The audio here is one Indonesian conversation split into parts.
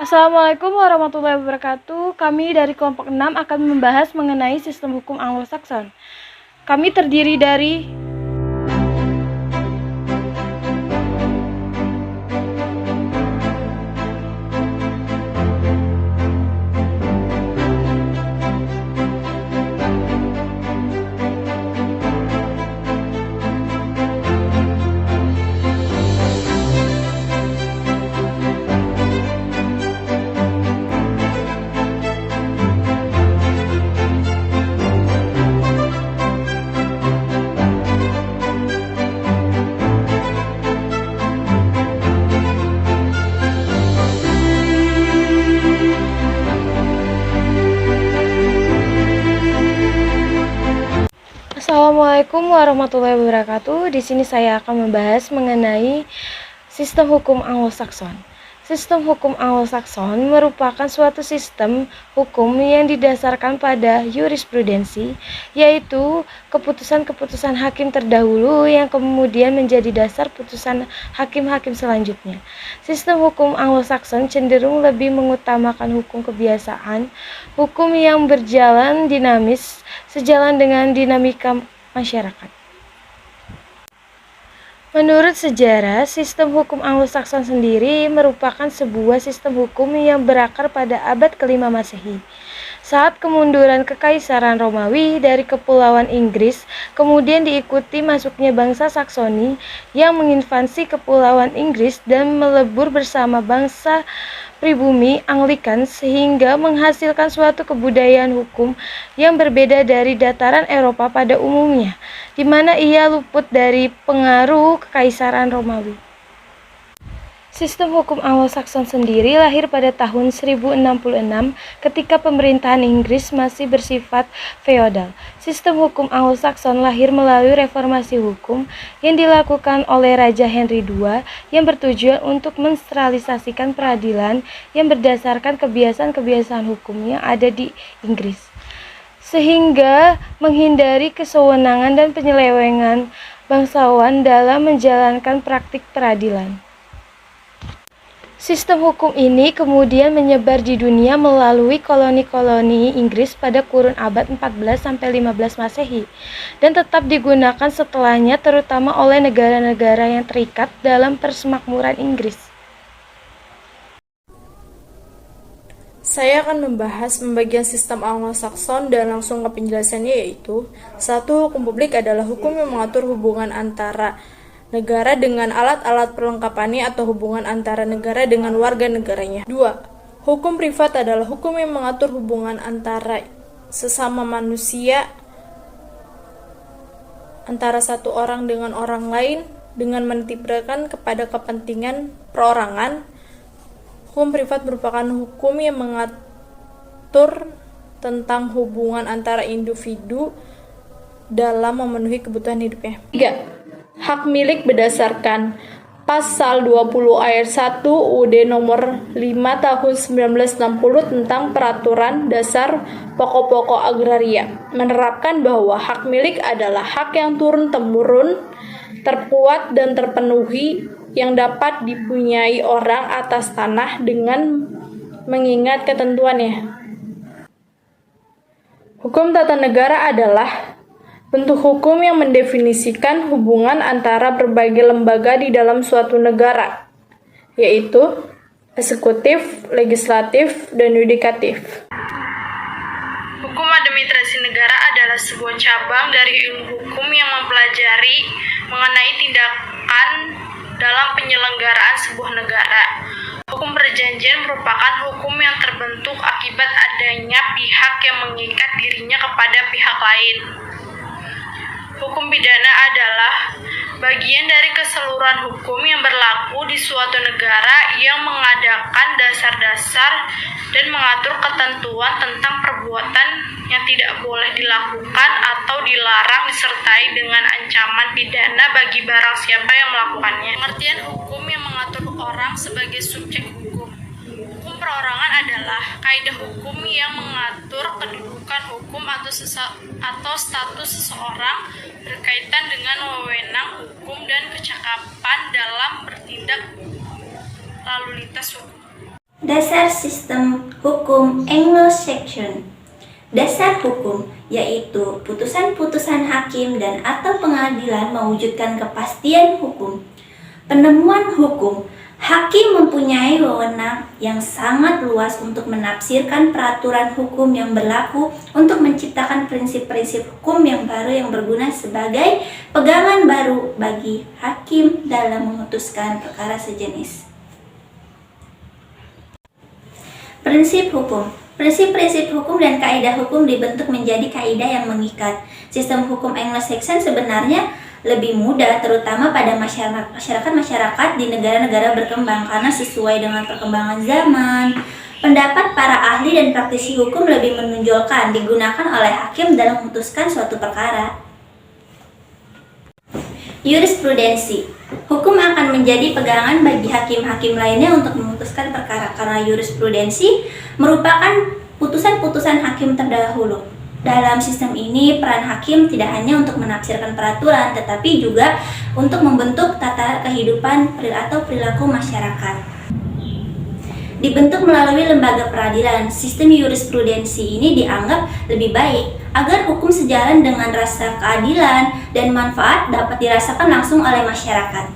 Assalamualaikum warahmatullahi wabarakatuh. Kami dari kelompok 6 akan membahas mengenai sistem hukum Anglo-Saxon. Kami terdiri dari Assalamualaikum warahmatullahi wabarakatuh. Di sini saya akan membahas mengenai sistem hukum Anglo-Saxon. Sistem hukum Anglo-Saxon merupakan suatu sistem hukum yang didasarkan pada jurisprudensi, yaitu keputusan-keputusan hakim terdahulu yang kemudian menjadi dasar putusan hakim-hakim selanjutnya. Sistem hukum Anglo-Saxon cenderung lebih mengutamakan hukum kebiasaan, hukum yang berjalan dinamis sejalan dengan dinamika masyarakat. Menurut sejarah, sistem hukum Anglo-Saxon sendiri merupakan sebuah sistem hukum yang berakar pada abad ke-5 Masehi. Saat kemunduran Kekaisaran Romawi dari Kepulauan Inggris, kemudian diikuti masuknya bangsa Saksoni yang menginvasi Kepulauan Inggris dan melebur bersama bangsa pribumi Anglikan sehingga menghasilkan suatu kebudayaan hukum yang berbeda dari dataran Eropa pada umumnya, di mana ia luput dari pengaruh Kekaisaran Romawi. Sistem hukum Anglo-Saxon sendiri lahir pada tahun 1066 ketika pemerintahan Inggris masih bersifat feodal. Sistem hukum Anglo-Saxon lahir melalui reformasi hukum yang dilakukan oleh Raja Henry II yang bertujuan untuk menstrukturalisasikan peradilan yang berdasarkan kebiasaan-kebiasaan hukum yang ada di Inggris, sehingga menghindari kesewenangan dan penyelewengan bangsawan dalam menjalankan praktik peradilan. Sistem hukum ini kemudian menyebar di dunia melalui koloni-koloni Inggris pada kurun abad 14-15 Masehi dan tetap digunakan setelahnya terutama oleh negara-negara yang terikat dalam persemakmuran Inggris. Saya akan membahas pembagian sistem Anglo-Saxon dan langsung ke penjelasannya, yaitu 1. Hukum publik adalah hukum yang mengatur hubungan antara negara dengan alat-alat perlengkapannya atau hubungan antara negara dengan warga negaranya. 2. Hukum privat adalah hukum yang mengatur hubungan antara sesama manusia, antara satu orang dengan orang lain dengan menitikberatkan kepada kepentingan perorangan. Hukum privat merupakan hukum yang mengatur tentang hubungan antara individu dalam memenuhi kebutuhan hidupnya. 3. Hak milik berdasarkan Pasal 20 ayat 1 UUD nomor 5 tahun 1960 tentang Peraturan Dasar Pokok-pokok Agraria menerapkan bahwa hak milik adalah hak yang turun-temurun, terkuat dan terpenuhi yang dapat dipunyai orang atas tanah dengan mengingat ketentuannya. Hukum tata negara adalah bentuk hukum yang mendefinisikan hubungan antara berbagai lembaga di dalam suatu negara, yaitu eksekutif, legislatif, dan yudikatif. Hukum administrasi negara adalah sebuah cabang dari ilmu hukum yang mempelajari mengenai tindakan dalam penyelenggaraan sebuah negara. Hukum perjanjian merupakan hukum yang terbentuk akibat adanya pihak yang mengikat dirinya kepada pihak lain. Hukum pidana adalah bagian dari keseluruhan hukum yang berlaku di suatu negara yang mengadakan dasar-dasar dan mengatur ketentuan tentang perbuatan yang tidak boleh dilakukan atau dilarang disertai dengan ancaman pidana bagi barang siapa yang melakukannya. Pengertian hukum yang mengatur orang sebagai subjek hukum. Hukum perorangan adalah kaidah hukum yang mengatur kedudukan hukum atau status seseorang berkaitan dengan wewenang hukum dan kecakapan dalam bertindak lalu lintas hukum. Dasar sistem hukum Anglo-Saxon. Dasar hukum yaitu putusan-putusan hakim dan atau pengadilan mewujudkan kepastian hukum. Penemuan hukum. Hakim mempunyai wewenang yang sangat luas untuk menafsirkan peraturan hukum yang berlaku untuk menciptakan prinsip-prinsip hukum yang baru yang berguna sebagai pegangan baru bagi hakim dalam memutuskan perkara sejenis. Prinsip hukum. Prinsip-prinsip hukum dan kaidah hukum dibentuk menjadi kaidah yang mengikat. Sistem hukum Anglo-Saxon sebenarnya lebih mudah, terutama pada masyarakat di negara-negara berkembang karena sesuai dengan perkembangan zaman. Pendapat para ahli dan praktisi hukum lebih menonjolkan digunakan oleh hakim dalam memutuskan suatu perkara. Jurisprudensi. Hukum akan menjadi pegangan bagi hakim-hakim lainnya untuk memutuskan perkara karena jurisprudensi merupakan putusan-putusan hakim terdahulu. Dalam sistem ini, peran hakim tidak hanya untuk menafsirkan peraturan, tetapi juga untuk membentuk tata kehidupan atau perilaku masyarakat. Dibentuk melalui lembaga peradilan, sistem jurisprudensi ini dianggap lebih baik agar hukum sejalan dengan rasa keadilan dan manfaat dapat dirasakan langsung oleh masyarakat.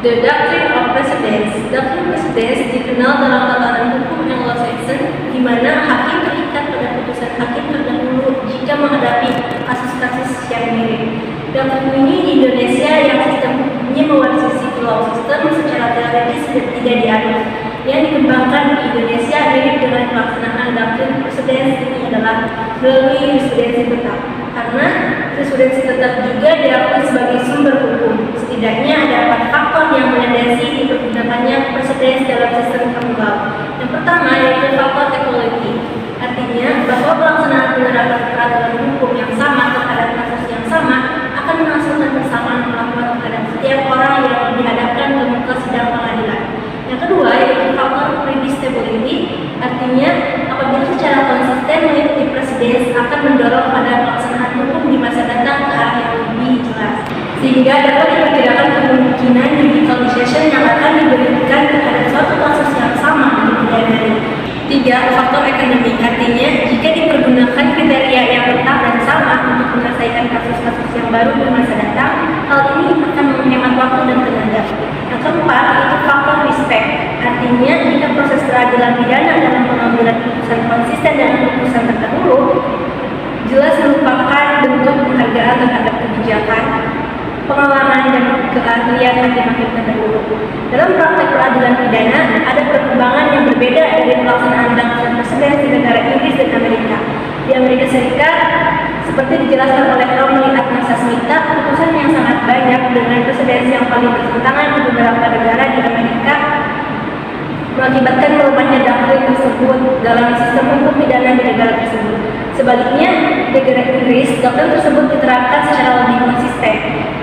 The Doctrine of Precedence. Doctrine Precedence dikenal dalam tatanan hukum Anglo-Saxon di mana hakim terikat pada putusan hakim terdahulu jika menghadapi kasus-kasus yang mirip. Doktrin ini di Indonesia yang sistem hukumnya mewarisi civil law system secara teoritis dan tidak diadopsi. Yang dikembangkan di Indonesia mirip dengan pelaksanaan doktrin Precedence ini adalah melalui jurisprudensi tetap. Karena jurisprudensi tetap juga diakui sebagai sumber hukum. Setidaknya ada 4 faktor yang melandasi dipergunakannya precedence dalam sistem tunggal. Yang pertama yaitu faktor ekologi, artinya bahwa pelaksanaan penerapan peraturan hukum yang sama terhadap kasus yang sama akan menghasilkan kesamaan perlakuan terhadap setiap orang yang dihadapkan ke muka sidang pengadilan. Yang kedua yaitu faktor predictability, artinya apabila secara konsisten mengikuti precedence akan mendorong pada pelaksanaan hukum di masa datang ke arah yang lebih jelas, sehingga dapat diperkirakan kemungkinan judicialization yang akan diberikan terhadap suatu kasus yang sama di kemudian hari. 3. Faktor ekonomi, artinya jika dipergunakan kriteria yang tetap dan sama untuk menyelesaikan kasus-kasus yang baru di masa datang, hal ini akan menghemat waktu dan tenaga. Yang keempat yaitu faktor respect, artinya jika proses peradilan pidana dalam pengambilan putusan konsisten dengan putusan terdahulu jelas merupakan bentuk penghargaan terhadap kebijakan, pengalaman dan keahlian hakim-hakim terdahulu. Dalam praktek peradilan pidana ada perkembangan yang berbeda dari pelaksanaan doktrin precedence di negara Inggris dan Amerika. Di Amerika Serikat, seperti dijelaskan oleh Romney Atmasa-Smita, putusan yang sangat banyak dengan precedence yang paling bertentangan di beberapa negara di Amerika mengakibatkan melemahnya doktrin tersebut dalam sistem hukum pidana di negara tersebut. Sebaliknya, di negara Inggris, doktrin tersebut diterapkan secara lebih konsisten.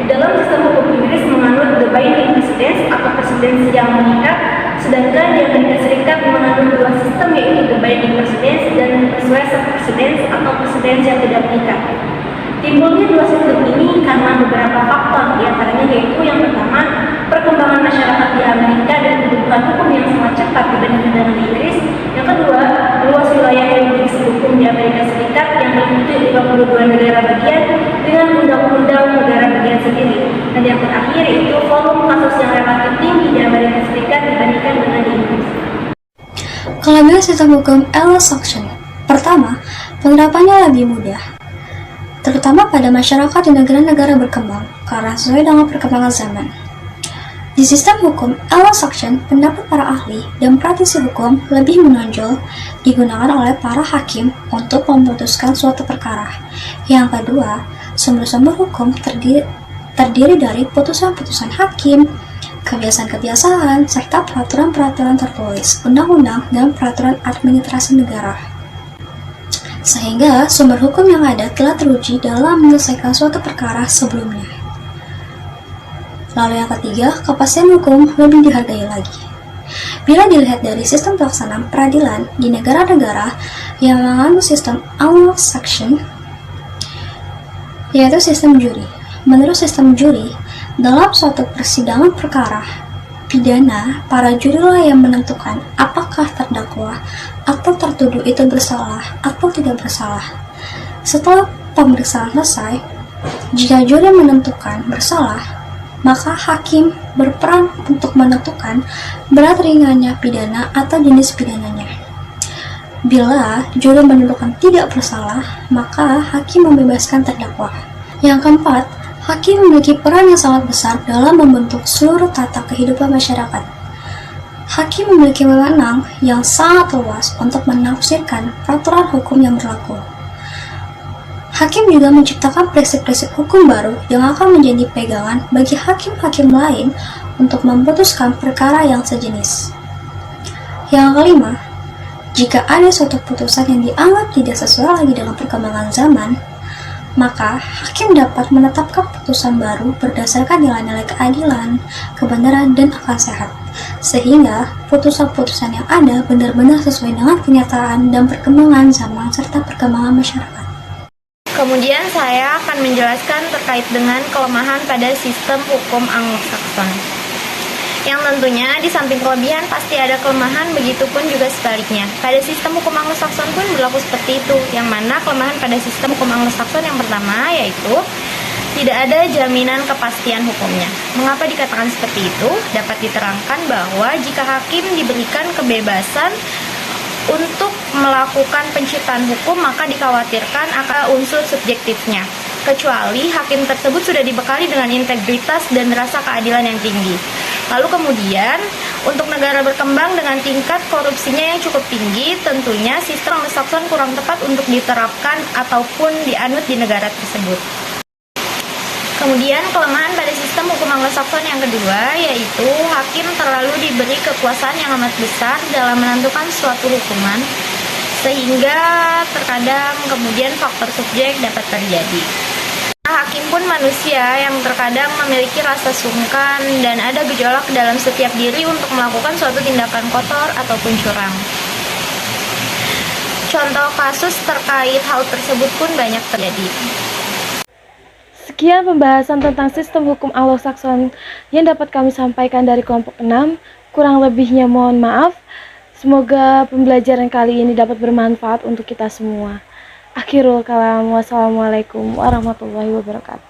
Di dalam sistem hukum Inggris menganut the binding precedence atau precedence yang mengikat, sedangkan di Amerika Serikat menganut dua sistem yaitu the binding precedence dan persuasive precedence atau precedence yang tidak mengikat. Timbulnya dua sistem ini karena beberapa faktor, diantaranya yaitu yang pertama, perkembangan masyarakat di Amerika dan kebutuhan hukum yang sangat cepat dibandingkan dengan di Inggris. Yang kedua, luas wilayah jurisdiksi hukum di Amerika Serikat yang meliputi 52 negara bagian dengan undang-undang negara bagian sendiri. Dan yang terakhir yaitu volume kasus yang relatif tinggi di Amerika Serikat dibandingkan dengan di Inggris. Kelebihan sistem hukum Anglo-Saxon. Pertama, penerapannya lebih mudah, terutama pada masyarakat di negara-negara berkembang, karena sesuai dengan perkembangan zaman. Di sistem hukum Anglo-Saxon, pendapat para ahli dan praktisi hukum lebih menonjol digunakan oleh para hakim untuk memutuskan suatu perkara. Yang kedua, sumber-sumber hukum terdiri dari putusan-putusan hakim, kebiasaan-kebiasaan, serta peraturan-peraturan tertulis, undang-undang, dan peraturan administrasi negara. Sehingga sumber hukum yang ada telah teruji dalam menyelesaikan suatu perkara sebelumnya. Lalu yang ketiga, kepastian hukum lebih dihargai lagi. Bila dilihat dari sistem pelaksanaan peradilan di negara-negara yang menganut sistem Anglo-Saxon, yaitu sistem juri. Menurut sistem juri, dalam suatu persidangan perkara, pidana, para jurilah yang menentukan apakah terdakwa atau tertuduh itu bersalah atau tidak bersalah. Setelah pemeriksaan selesai, jika juri menentukan bersalah, maka hakim berperan untuk menentukan berat ringannya pidana atau jenis pidananya. Bila juri menentukan tidak bersalah, maka hakim membebaskan terdakwa. Yang keempat, hakim memiliki peran yang sangat besar dalam membentuk seluruh tata kehidupan masyarakat. Hakim memiliki wewenang yang sangat luas untuk menafsirkan peraturan hukum yang berlaku. Hakim juga menciptakan prinsip-prinsip hukum baru yang akan menjadi pegangan bagi hakim-hakim lain untuk memutuskan perkara yang sejenis. Yang kelima, jika ada suatu putusan yang dianggap tidak sesuai lagi dengan perkembangan zaman, maka hakim dapat menetapkan putusan baru berdasarkan nilai-nilai keadilan, kebenaran, dan akal sehat, sehingga putusan-putusan yang ada benar-benar sesuai dengan kenyataan dan perkembangan zaman serta perkembangan masyarakat. Kemudian saya akan menjelaskan terkait dengan kelemahan pada sistem hukum Anglo-Saxon. Yang tentunya di samping kelebihan pasti ada kelemahan, begitupun juga sebaliknya. Pada sistem hukum Anglo-Saxon pun berlaku seperti itu, yang mana kelemahan pada sistem hukum Anglo-Saxon yang pertama yaitu tidak ada jaminan kepastian hukumnya. Mengapa dikatakan seperti itu? Dapat diterangkan bahwa jika hakim diberikan kebebasan untuk melakukan penciptaan hukum, maka dikhawatirkan akan unsur subjektifnya, kecuali hakim tersebut sudah dibekali dengan integritas dan rasa keadilan yang tinggi. Lalu kemudian, untuk negara berkembang dengan tingkat korupsinya yang cukup tinggi, tentunya sistem Anglo-Saxon kurang tepat untuk diterapkan ataupun dianut di negara tersebut. Kemudian kelemahan pada sistem hukum Anglo-Saxon yang kedua yaitu hakim terlalu diberi kekuasaan yang amat besar dalam menentukan suatu hukuman, sehingga terkadang kemudian faktor subjek dapat terjadi. Hakim pun manusia yang terkadang memiliki rasa sungkan dan ada gejolak dalam setiap diri untuk melakukan suatu tindakan kotor ataupun curang. Contoh kasus terkait hal tersebut pun banyak terjadi. Sekian pembahasan tentang sistem hukum Anglo-Saxon yang dapat kami sampaikan dari kelompok 6. Kurang lebihnya mohon maaf. Semoga pembelajaran kali ini dapat bermanfaat untuk kita semua. Akhirul kalam, wassalamualaikum warahmatullahi wabarakatuh.